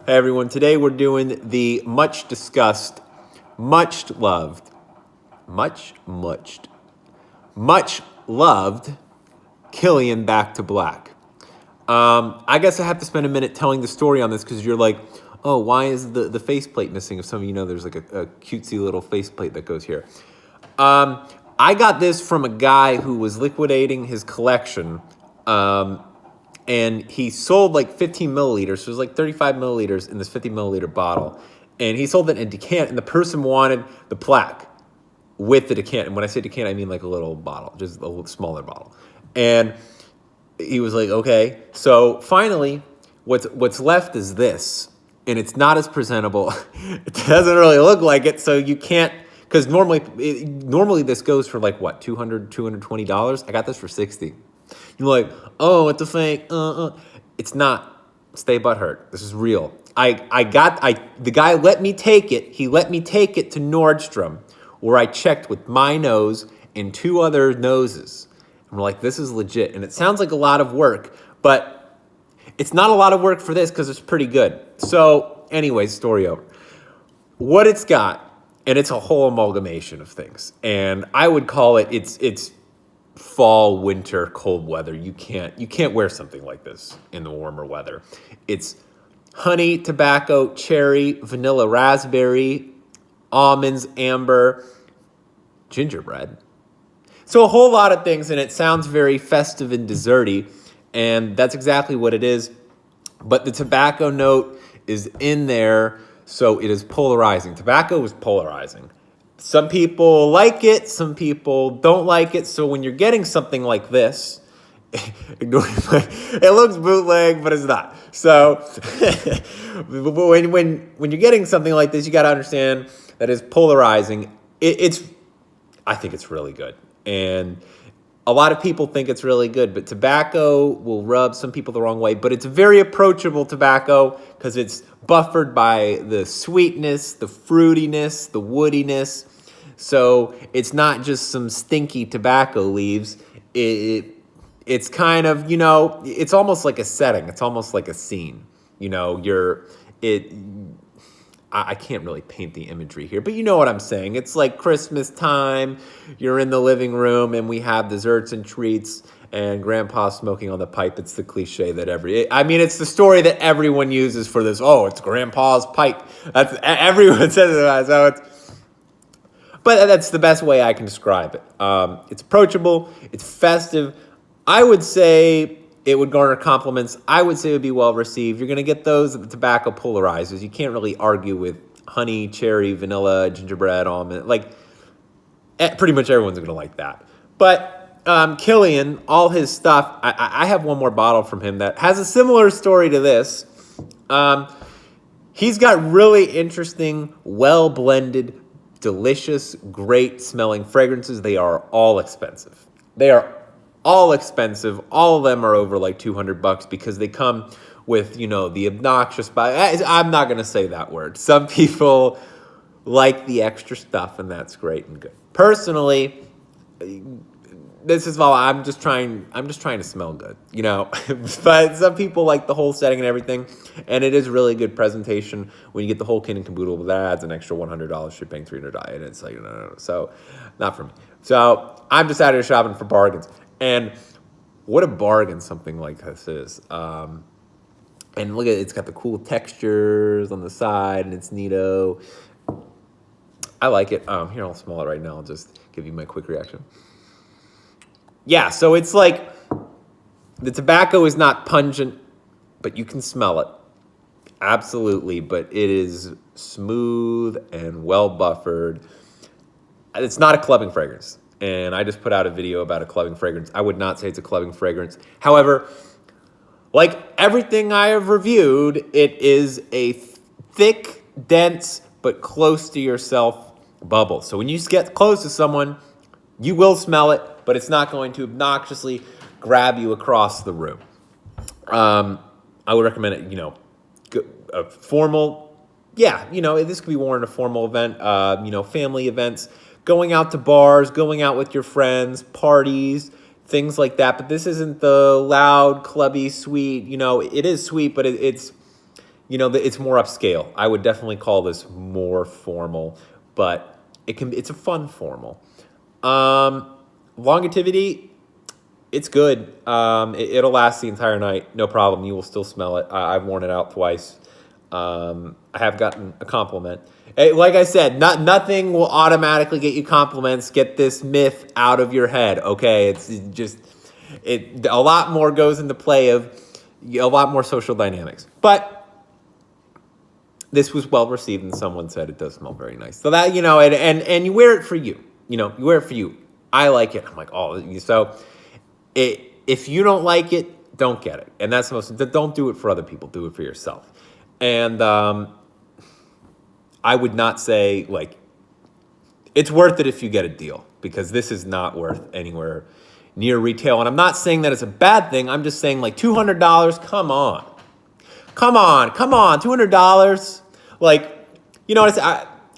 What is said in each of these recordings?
Hey everyone, today we're doing the much discussed, much loved, much loved Kilian Back to Black. I guess I have to spend a minute telling the story on this because you're like, oh, why is the faceplate missing? If some of you know there's like a cutesy little faceplate that goes here. I got this from a guy who was liquidating his collection. And he sold like 15 milliliters. So it was like 35 milliliters in this 50 milliliter bottle. And he sold it in a decant, and the person wanted the plaque with the decant. And when I say decant, I mean like a little bottle, just a little smaller bottle. And he was like, okay. So finally, what's left is this. And it's not as presentable. It doesn't really look like it, so you can't, because normally this goes for like what, $200, $220? I got this for $60. You're like, oh, it's a fake. It's not. Stay butthurt. This is real. The guy let me take it. He let me take it to Nordstrom, where I checked with my nose and two other noses. And we're like, this is legit. And it sounds like a lot of work, but it's not a lot of work for this because it's pretty good. So, anyways, story over. What it's got, and it's a whole amalgamation of things. And I would call it, it's fall, winter, cold weather. You can't wear something like this in the warmer weather. It's honey, tobacco, cherry, vanilla, raspberry, almonds, amber, gingerbread. So a whole lot of things, and it sounds very festive and desserty, and that's exactly what it is. But the tobacco note is in there, so it is polarizing. Tobacco is polarizing. Some people like it, some people don't like it. So when you're getting something like this, it looks bootleg, but it's not. So when you're getting something like this, you got to understand that it's polarizing. I think it's really good. And a lot of people think it's really good, but tobacco will rub some people the wrong way. But it's very approachable tobacco because it's buffered by the sweetness, the fruitiness, the woodiness. So it's not just some stinky tobacco leaves. It's kind of, it's almost like a setting. It's almost like a scene. I can't really paint the imagery here, but you know what I'm saying. It's like Christmas time. You're in the living room, and we have desserts and treats, and Grandpa's smoking on the pipe. It's the cliche that it's the story that everyone uses for this. Oh, it's Grandpa's pipe. Everyone says it. So but that's the best way I can describe it. It's approachable. It's festive. I would say it would garner compliments. I would say it would be well received. You're going to get those that the tobacco polarizes. You can't really argue with honey, cherry, vanilla, gingerbread, almond. Pretty much everyone's going to like that. But Kilian, all his stuff, I have one more bottle from him that has a similar story to this. He's got really interesting, well-blended, delicious, great smelling fragrances. They are all expensive. All of them are over like $200 because they come with, the obnoxious, I'm not going to say that word. Some people like the extra stuff, and that's great and good. Personally, this is all, I'm just trying to smell good, but some people like the whole setting and everything, and it is really good presentation when you get the whole kit and caboodle, but that adds an extra $100 shipping, $300, and it's like, no. So not for me. So I'm just out here shopping for bargains, and what a bargain something like this is. And look at it, it's got the cool textures on the side, and it's neato. I like it. Here, I'll smell it right now. I'll just give you my quick reaction. Yeah, so it's like the tobacco is not pungent, but you can smell it. Absolutely, but it is smooth and well buffered. It's not a clubbing fragrance, and I just put out a video about a clubbing fragrance. I would not say it's a clubbing fragrance. However, like everything I have reviewed, it is a thick, dense, but close to yourself bubble. So when you get close to someone, you will smell it, but it's not going to obnoxiously grab you across the room. I would recommend it, a formal, this could be worn at a formal event, family events, going out to bars, going out with your friends, parties, things like that. But this isn't the loud, clubby, sweet, it is sweet, but it's, it's more upscale. I would definitely call this more formal, but it's a fun formal. Longevity, it's good. It'll last the entire night, no problem. You will still smell it. I've worn it out twice. I have gotten a compliment. Like I said, nothing will automatically get you compliments. Get this myth out of your head, okay? It's just a lot more goes into play of a lot more social dynamics. But this was well received, and someone said it does smell very nice. So that, and you wear it for you. You wear it for you. I like it. I'm like, oh, so if you don't like it, don't get it. And that's the most. Don't do it for other people. Do it for yourself. And I would not say it's worth it if you get a deal, because this is not worth anywhere near retail. And I'm not saying that it's a bad thing. I'm just saying $200. Come on, $200. It's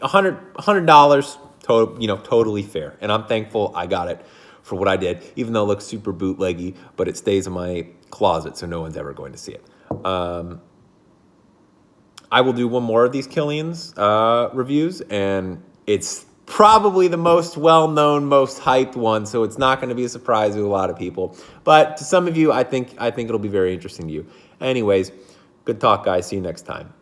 $100. Totally fair. And I'm thankful I got it for what I did, even though it looks super bootleggy, but it stays in my closet, so no one's ever going to see it. I will do one more of these Kilian's reviews, and it's probably the most well-known, most hyped one, so it's not going to be a surprise to a lot of people. But to some of you, I think it'll be very interesting to you. Anyways, good talk, guys. See you next time.